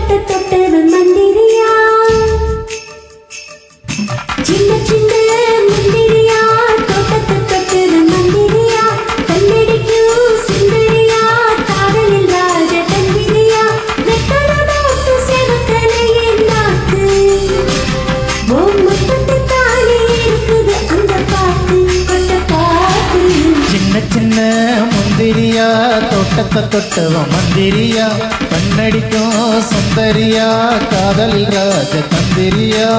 தோட்டத்தை தொட்டவன் மந்திரியா சின்ன சின்ன மந்திரியா தோட்டத்தை தொட்டவன் மந்திரியா கண்ணடிக்கும் சுந்தரியா காதலில் ராஜ தந்திரியா வெத்தல நோட்டு செவக்கலையே நாக்கு ஓம் முத்தத்தை தானே இருக்குது அந்த பாட்டு கொட்ட பாட்டு சின்ன சின்ன முந்திரியா தோட்டத்தை தொட்டவன் மந்திரியா கண்ணடிக்கும் சுந்தரியா காதலில் ராஜ தந்திரியா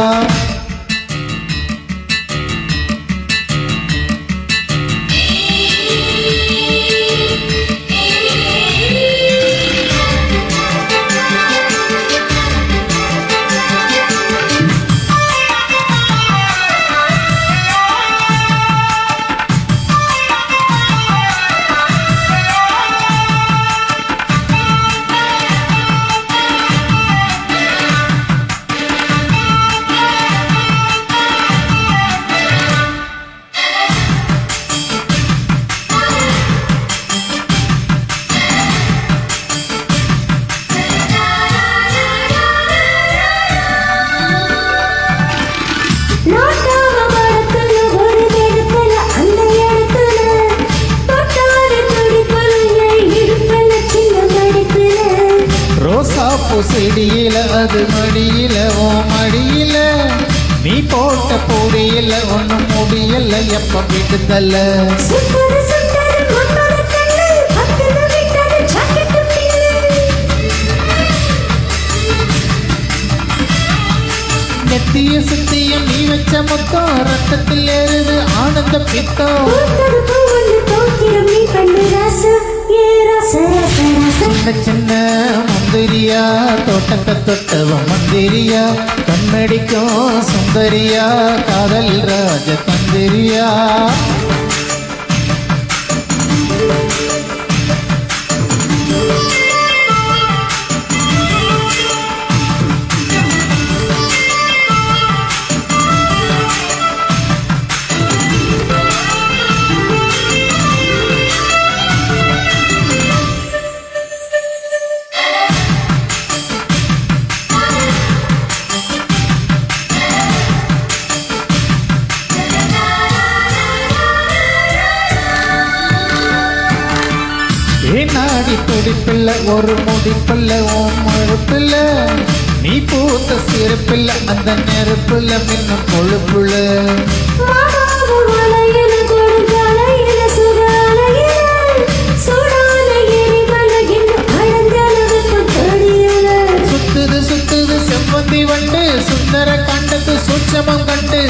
செடியில அது மடியில ஓ மடியில நீ போட்ட பொடியில ஒன்னும் முடியல எப்ப விடுதல்ல நெத்திய சுத்தியம் நீ வச்ச மொத்தம் ரத்தத்தில் ஏறுது ஆனந்த பித்தம் சின்ன சின்ன முந்திரியா தோட்டத்தை தொட்டவன் மந்திரியா கண்ணடிக்கும் சுந்தரியா காதல் ராஜ தந்திரியா நாடி துடிப்பில்ல ஒரு முடிப்பில்ல ஓம் மறுப்பில்ல நீ பூத்த சிறப்பில்ல அந்த நெருப்பில்ல மின்னும் கொழுப்புல சுத்துது சுத்துது செவ்வந்தி வண்டு சுந்தர கண்டது சூட்சமம் கண்டு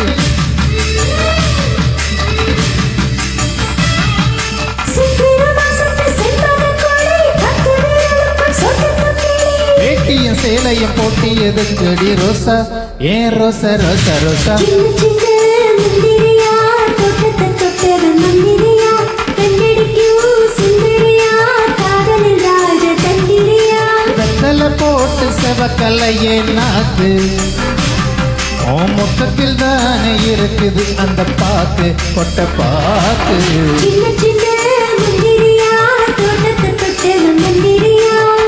சேலைய போட்டி எதுக்கடி ரோசா ஏன் ரோசா ரோசா ரோசா வெத்தல போட்டு செவக்கலையே நாக்கு ஓ முத்தத்தில் தானே இருக்குது அந்த பாக்கு கொட்ட பாக்கு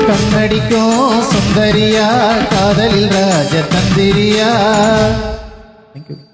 கண்ணடிக்கும் சுந்தரியா காதலில் ராஜ தந்திரியா. Thank you.